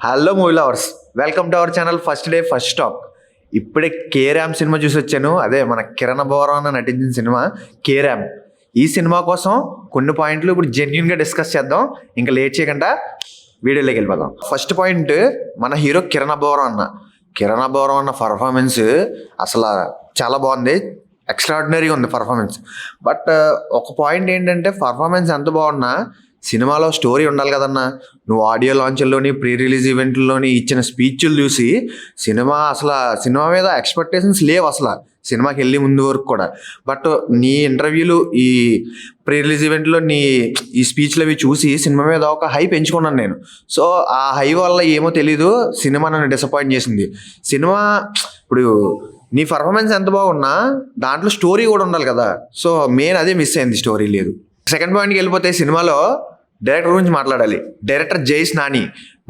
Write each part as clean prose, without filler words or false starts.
Hello movie lovers, welcome to our channel first day first talk. ఇప్పుడే carrom cinema చూసి వచ్చాను. అదే మన కిరణ్ బోరా నటించిన సినిమా కేరామ్. ఈ సినిమా కోసం కొన్ని పాయింట్లు ఇప్పుడు జెన్యున్గా డిస్కస్ చేద్దాం. ఇంకా లేట్ చేయకుండా వీడియోలోకి వెళ్ళిపోదాం. ఫస్ట్ పాయింట్, మన హీరో కిరణ్ బోరా అన్న పర్ఫార్మెన్స్ అసలు చాలా బాగుంది. ఎక్స్ట్రాడినరీగా ఉంది పర్ఫార్మెన్స్. బట్ ఒక పాయింట్ ఏంటంటే, పర్ఫార్మెన్స్ ఎంత బాగున్నా సినిమాలో స్టోరీ ఉండాలి కదన్నా. నువ్వు ఆడియో లాంచ్ల్లోని ప్రీ రిలీజ్ ఈవెంట్లోని ఇచ్చిన స్పీచ్లు చూసి సినిమా మీద ఎక్స్పెక్టేషన్స్ లేవు అసలు సినిమాకి వెళ్ళి ముందు వరకు కూడా. బట్ నీ ఇంటర్వ్యూలు, ఈ ప్రీ రిలీజ్ ఈవెంట్లో ఈ స్పీచ్లు అవి చూసి సినిమా మీద ఒక హై పెంచుకున్నాను నేను. సో ఆ హై వల్ల ఏమో తెలీదు, సినిమా నన్ను డిసప్పాయింట్ చేసింది. సినిమా ఇప్పుడు నీ పర్ఫార్మెన్స్ ఎంత బాగున్నా దాంట్లో స్టోరీ కూడా ఉండాలి కదా. సో మెయిన్ అదే మిస్ అయింది, స్టోరీ లేదు. సెకండ్ పాయింట్కి వెళ్ళిపోతే, సినిమాలో డైరెక్టర్ గురించి మాట్లాడాలి. డైరెక్టర్ జైస్ నాని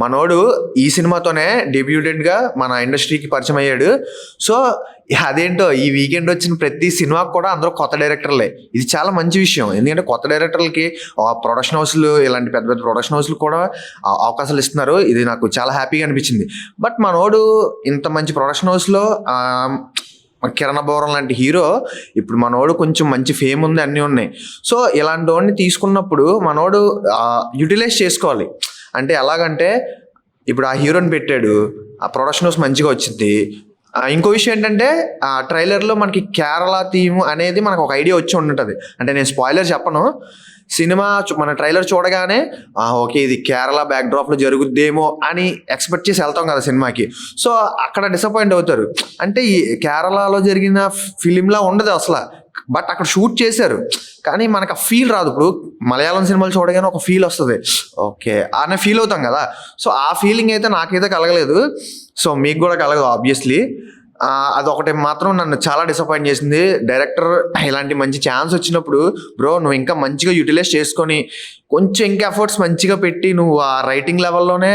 మనోడు ఈ సినిమాతోనే డెబ్యూటెంట్గా మన ఇండస్ట్రీకి పరిచయం అయ్యాడు. సో అదేంటో ఈ వీకెండ్ వచ్చిన ప్రతి సినిమాకి కూడా అందరూ కొత్త డైరెక్టర్లే. ఇది చాలా మంచి విషయం. ఎందుకంటే కొత్త డైరెక్టర్లకి ప్రొడక్షన్ హౌస్లు, ఇలాంటి పెద్ద పెద్ద ప్రొడక్షన్ హౌస్లు కూడా అవకాశాలు ఇస్తున్నారు. ఇది నాకు చాలా హ్యాపీగా అనిపించింది. బట్ మనోడు ఇంత మంచి ప్రొడక్షన్ హౌస్లో కిరణ్ బోరా లాంటి హీరో, ఇప్పుడు మనోడు కొంచెం మంచి ఫేమ్ ఉంది, అన్నీ ఉన్నాయి. సో ఇలాంటి వాడిని తీసుకున్నప్పుడు మనోడు యూటిలైజ్ చేసుకోవాలి. అంటే ఎలాగంటే, ఇప్పుడు ఆ హీరోని పెట్టాడు, ఆ ప్రొడక్షన్ హౌస్ మంచిగా వచ్చింది. ఇంకో విషయం ఏంటంటే, ఆ ట్రైలర్లో మనకి కేరళ థీమ్ అనేది మనకు ఒక ఐడియా వచ్చి ఉంటుంది. అంటే నేను స్పాయిలర్ చెప్పను. సినిమా మన ట్రైలర్ చూడగానే ఓకే ఇది కేరళ బ్యాక్డ్రాప్లో జరుగుద్దేమో అని ఎక్స్పెక్ట్ చేసి వెళ్తాం కదా సినిమాకి. సో అక్కడ డిసప్పాయింట్ అవుతారు. అంటే ఈ కేరళలో జరిగిన ఫిలింలా ఉండదు అసలు. బట్ అక్కడ షూట్ చేశారు, కానీ మనకు ఆ ఫీల్ రాదు. ఇప్పుడు మలయాళం సినిమాలు చూడగానే ఒక ఫీల్ వస్తుంది, ఓకే అనే ఫీల్ అవుతాం కదా. సో ఆ ఫీలింగ్ అయితే నాకైతే కలగలేదు. సో మీకు కూడా కలగదు ఆబ్వియస్లీ. అదొకటి మాత్రం నన్ను చాలా డిసప్పాయింట్ చేసింది. డైరెక్టర్ ఇలాంటి మంచి ఛాన్స్ వచ్చినప్పుడు, బ్రో నువ్వు ఇంకా మంచిగా యూటిలైజ్ చేసుకొని కొంచెం ఇంకా ఎఫర్ట్స్ మంచిగా పెట్టి, నువ్వు ఆ రైటింగ్ లెవెల్లోనే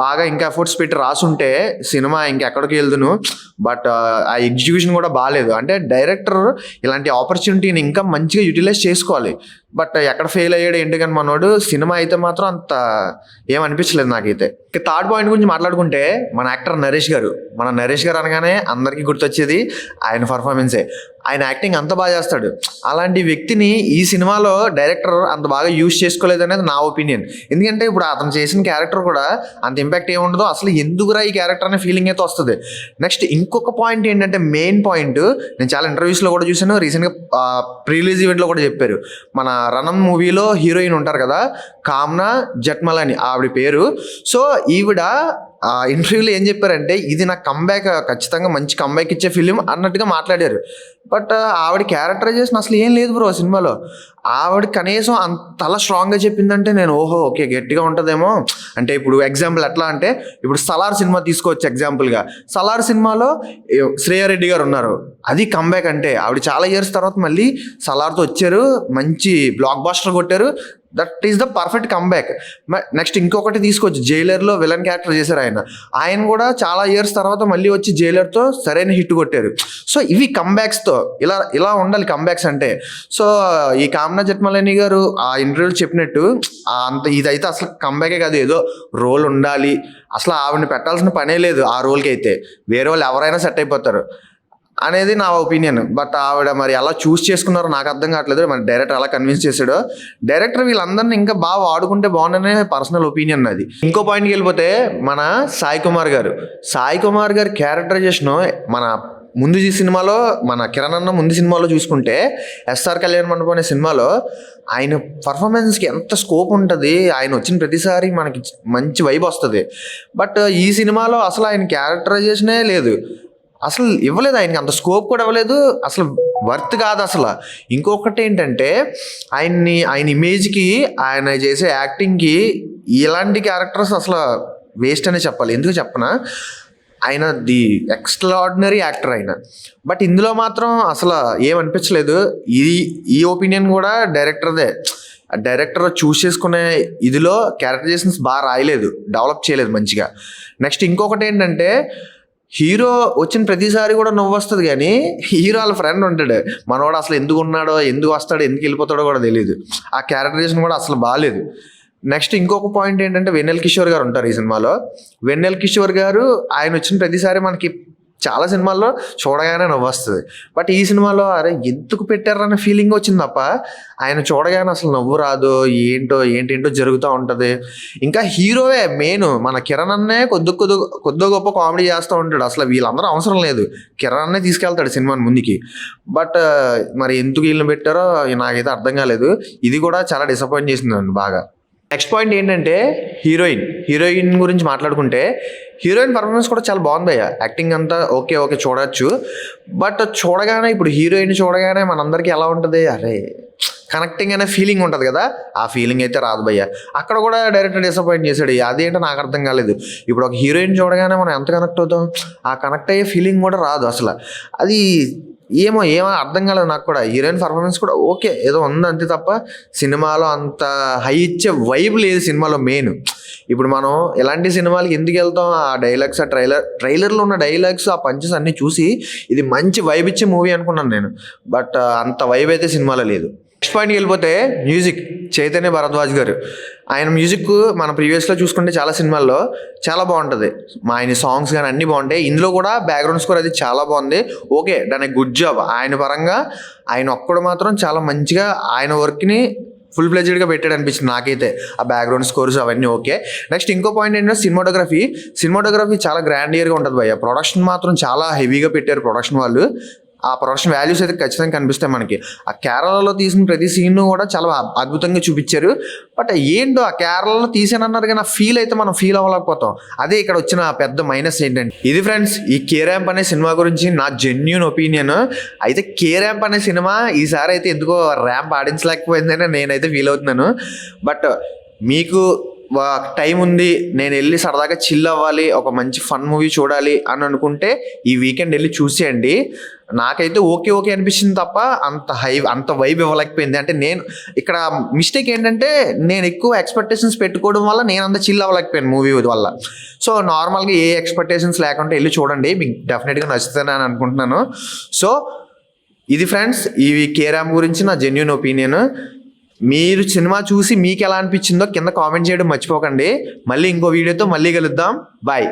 బాగా ఇంకా ఎఫర్ట్స్ పెట్టి రాసుంటే సినిమా ఇంకెక్కడికి వెళ్దును. బట్ ఆ ఎగ్జిక్యూషన్ కూడా బాగాలేదు. అంటే డైరెక్టర్ ఇలాంటి ఆపర్చునిటీని ఇంకా మంచిగా యూటిలైజ్ చేసుకోవాలి. బట్ ఎక్కడ ఫెయిల్ అయ్యాడు ఏంటి కానీ మనోడు. సినిమా అయితే మాత్రం అంత ఏమనిపించలేదు నాకైతే. ఇక థర్డ్ పాయింట్ గురించి మాట్లాడుకుంటే, మన యాక్టర్ నరేష్ గారు అనగానే అందరికీ గుర్తొచ్చేది ఆయన పర్ఫార్మెన్సే. ఆయన యాక్టింగ్ అంత బాగా చేస్తాడు. అలాంటి వ్యక్తిని ఈ సినిమాలో డైరెక్టర్ అంత బాగా యూజ్ చేసుకోలేదు అనేది నా ఒపీనియన్. ఎందుకంటే ఇప్పుడు అతను చేసిన క్యారెక్టర్ కూడా అంత ఇంపాక్ట్ ఏముండదో, అసలు ఎందుకురా ఈ క్యారెక్టర్ అనే ఫీలింగ్ అయితే వస్తుంది. నెక్స్ట్ ఇంకొక పాయింట్ ఏంటంటే, మెయిన్ పాయింట్ నేను చాలా ఇంటర్వ్యూస్లో కూడా చూసాను, రీసెంట్గా ప్రీ రిలీజ్ ఈవెంట్లో కూడా చెప్పారు. మన రణం మూవీలో హీరోయిన్ ఉంటారు కదా, కామ్నా జట్మలాని ఆవిడ పేరు. సో ఈవిడ ఇంటర్వ్యూలో ఏం చెప్పారంటే, ఇది నాకు కంబ్యాక్, ఖచ్చితంగా మంచి కంబ్యాక్ ఇచ్చే ఫిలిం అన్నట్టుగా మాట్లాడారు. బట్ ఆవిడ క్యారెక్టరైజేషన్ అసలు ఏం లేదు బ్రో సినిమాలో. ఆవిడ కనీసం అంతలా స్ట్రాంగ్గా చెప్పిందంటే నేను ఓకే గట్టిగా ఉంటుందేమో. అంటే ఇప్పుడు ఎగ్జాంపుల్ ఎట్లా అంటే, ఇప్పుడు సలార్ సినిమా తీసుకోవచ్చు ఎగ్జాంపుల్గా. సలార్ సినిమాలో శ్రేయారెడ్డి గారు ఉన్నారు, అది కంబ్యాక్. అంటే ఆవిడ చాలా ఇయర్స్ తర్వాత మళ్ళీ సలార్తో వచ్చారు, మంచి బ్లాక్ బాస్టర్ కొట్టారు. That is the perfect comeback. Next ఇంకొకటి తీసుకోవచ్చు, జైలర్లో విలన్ క్యారెక్టర్ చేశారు ఆయన కూడా చాలా ఇయర్స్ తర్వాత మళ్ళీ వచ్చి జైలర్తో సరైన హిట్ కొట్టారు. సో ఇవి కంబ్యాక్స్తో ఇలా ఉండాలి కంబ్యాక్స్ అంటే. సో ఈ కామ్నా జట్మలాని గారు ఆ ఇంటర్వ్యూలో చెప్పినట్టు అంత ఇదైతే అసలు కంబ్యాకే కాదు, ఏదో రోల్ ఉండాలి. అసలు ఆవిడని పెట్టాల్సిన పనే లేదు ఆ రోల్కి. అయితే వేరే వాళ్ళు ఎవరైనా సెట్ అయిపోతారు అనేది నా ఒపీనియన్. బట్ ఆవిడ మరి అలా చూస్ చేసుకున్నారో నాకు అర్థం కావట్లేదు. మరి డైరెక్టర్ అలా కన్విన్స్ చేశాడో. డైరెక్టర్ వీళ్ళందరినీ ఇంకా బాగా వాడుకుంటే బాగుందనే పర్సనల్ ఒపీనియన్ అది. ఇంకో పాయింట్కి వెళ్ళిపోతే, మన సాయి కుమార్ గారి క్యారెక్టరైజేషన్ మన ముందు సినిమాలో, మన కిరణ్ అన్న ముందు సినిమాలో చూసుకుంటే, ఎస్ఆర్ కళ్యాణ్ మండపం అనే సినిమాలో ఆయన పర్ఫార్మెన్స్కి ఎంత స్కోప్ ఉంటుంది. ఆయన వచ్చిన ప్రతిసారి మనకి మంచి వైబ్ వస్తుంది. బట్ ఈ సినిమాలో అసలు ఆయన క్యారెక్టరైజేషనే లేదు, అసలు ఇవ్వలేదు. ఆయనకి అంత స్కోప్ కూడా ఇవ్వలేదు, అసలు వర్త్ కాదు అసలు. ఇంకొకటి ఏంటంటే, ఆయన ఇమేజ్కి, ఆయన చేసే యాక్టింగ్కి ఇలాంటి క్యారెక్టర్స్ అసలు వేస్ట్ అనే చెప్పాలి. ఎందుకు చెప్పనా, ఆయన ది ఎక్స్ట్రాడినరీ యాక్టర్ ఆయన. బట్ ఇందులో మాత్రం అసలు ఏమనిపించలేదు. ఈ ఒపీనియన్ కూడా డైరెక్టర్దే. డైరెక్టర్ చూస్ చేసుకునే ఇదిలో క్యారెక్టరైజేషన్స్ బాగా రాయలేదు, డెవలప్ చేయలేదు మంచిగా. నెక్స్ట్ ఇంకొకటి ఏంటంటే, హీరో వచ్చిన ప్రతిసారి కూడా నవ్వు వస్తుంది, కానీ హీరో వాళ్ళ ఫ్రెండ్ ఉంటాడు, మనవాడు అసలు ఎందుకు ఉన్నాడో, ఎందుకు వస్తాడో, ఎందుకు వెళ్ళిపోతాడో కూడా తెలియదు. ఆ క్యారెక్టరైజేషన్ కూడా అసలు బాగాలేదు. నెక్స్ట్ ఇంకొక పాయింట్ ఏంటంటే వెన్నెల కిషోర్ గారు ఉంటారు ఈ సినిమాలో. వెన్నెల కిషోర్ గారు ఆయన వచ్చిన ప్రతిసారి మనకి చాలా సినిమాల్లో చూడగానే నవ్వు వస్తుంది. బట్ ఈ సినిమాలో అరే ఎందుకు పెట్టారన్న ఫీలింగ్ వచ్చింది తప్ప ఆయన చూడగానే అసలు నవ్వు రాదు. ఏంటేంటో జరుగుతూ ఉంటుంది. ఇంకా హీరోవే మెయిన్ మన కిరణ్ అన్నే కొద్ది గొప్ప కామెడీ చేస్తూ ఉంటాడు. అసలు వీళ్ళందరూ అవసరం లేదు, కిరణ్ అన్నే తీసుకెళ్తాడు సినిమాని ముందుకి. బట్ మరి ఎందుకు వీళ్ళని పెట్టారో నాకైతే అర్థం కాలేదు. ఇది కూడా చాలా డిసప్పాయింట్ చేసిందండి బాగా. నెక్స్ట్ పాయింట్ ఏంటంటే హీరోయిన్ గురించి మాట్లాడుకుంటే హీరోయిన్ పర్ఫార్మెన్స్ కూడా చాలా బాగుంది. యాక్టింగ్ అంతా ఓకే చూడొచ్చు. బట్ చూడగానే ఇప్పుడు హీరోయిన్ చూడగానే మనందరికీ ఎలా ఉంటుంది, అరే కనెక్టింగ్ అనే ఫీలింగ్ ఉంటుంది కదా, ఆ ఫీలింగ్ అయితే రాదు భయ్య. అక్కడ కూడా డైరెక్టర్ డిసప్పాయింట్ చేశాడు. అదేంటో నాకు అర్థం కాలేదు. ఇప్పుడు ఒక హీరోయిన్ చూడగానే మనం ఎంత కనెక్ట్ అవుతాం, ఆ కనెక్ట్ అయ్యే ఫీలింగ్ కూడా రాదు అసలు. అది ఏమో అర్థం కాలేదు నాకు కూడా. హీరోయిన్ పర్ఫార్మెన్స్ కూడా ఓకే ఏదో ఉంది అంతే తప్ప సినిమాలో అంత హై ఇచ్చే వైబ్ లేదు సినిమాలో మెయిన్. ఇప్పుడు మనం ఎలాంటి సినిమాలకి ఎందుకు వెళ్తాం, ఆ డైలాగ్స్, ఆ ట్రైలర్లో ఉన్న డైలాగ్స్, ఆ పంచెస్ అన్నీ చూసి ఇది మంచి వైబ్ ఇచ్చే మూవీ అనుకున్నాను నేను. బట్ అంత వైబ్ అయితే సినిమాలో లేదు. నెక్స్ట్ పాయింట్కి వెళ్ళిపోతే మ్యూజిక్. చైతన్య భరద్వాజ్ గారు ఆయన మ్యూజిక్ మన ప్రీవియస్లో చూసుకుంటే చాలా సినిమాల్లో చాలా బాగుంటుంది. ఆయన సాంగ్స్ కానీ అన్నీ బాగుంటాయి. ఇందులో కూడా బ్యాక్గ్రౌండ్ స్కోర్ అది చాలా బాగుంది. ఓకే దానికి గుడ్ జాబ్. ఆయన పరంగా ఆయన ఒక్కడు మాత్రం చాలా మంచిగా ఆయన వర్క్ని ఫుల్ ఫ్లెడ్జ్డ్గా పెట్టాడు అనిపించింది నాకైతే. ఆ బ్యాక్గ్రౌండ్ స్కోర్స్ అవన్నీ ఓకే. నెక్స్ట్ ఇంకో పాయింట్ ఏంటంటే సినిమాటోగ్రఫీ చాలా గ్రాండియర్గా ఉంటుంది భయ్య. ప్రొడక్షన్ మాత్రం చాలా హెవీగా పెట్టారు ప్రొడక్షన్ వాళ్ళు. ఆ ప్రొడక్షన్ వాల్యూస్ అయితే ఖచ్చితంగా కనిపిస్తాయి మనకి. ఆ కేరళలో తీసిన ప్రతి సీన్ కూడా చాలా అద్భుతంగా చూపించారు. బట్ ఏంటో ఆ కేరళలో తీసానన్నారు కానీ ఆ ఫీల్ అయితే మనం ఫీల్ అవ్వలేకపోతాం. అదే ఇక్కడ వచ్చిన పెద్ద మైనస్ ఏంటంటే ఇది ఫ్రెండ్స్. ఈ కే ర్యాంప్ అనే సినిమా గురించి నా జెన్యూన్ ఒపీనియన్ అయితే, కే ర్యాంప్ అనే సినిమా ఈసారి అయితే ఎందుకో ర్యాంప్ ఆడించలేకపోయిందని నేనైతే ఫీల్ అవుతున్నాను. బట్ మీకు టైం ఉంది, నేను వెళ్ళి సరదాగా చిల్ అవ్వాలి, ఒక మంచి ఫన్ మూవీ చూడాలి అని అనుకుంటే ఈ వీకెండ్ వెళ్ళి చూసేయండి. నాకైతే ఓకే అనిపించింది తప్ప అంత వైబ్ ఇవ్వలేకపోయింది. అంటే నేను ఇక్కడ మిస్టేక్ ఏంటంటే నేను ఎక్కువ ఎక్స్పెక్టేషన్స్ పెట్టుకోవడం వల్ల నేను అంత చిల్ అవ్వలేకపోయాను మూవీ వల్ల. సో నార్మల్గా ఏ ఎక్స్పెక్టేషన్స్ లేకుండా వెళ్ళి చూడండి, మీకు డెఫినెట్గా నచ్చుతుందని అని అనుకుంటున్నాను. సో ఇది ఫ్రెండ్స్ ఈ కే ర్యాంప్ గురించి నా జెన్యూన్ ఒపీనియన్. మీరు సినిమా చూసి మీకు ఎలా అనిపించిందో కింద కామెంట్ చేయడం మర్చిపోకండి. మళ్ళీ ఇంకో వీడియోతో మళ్ళీ కలుద్దాం. బాయ్.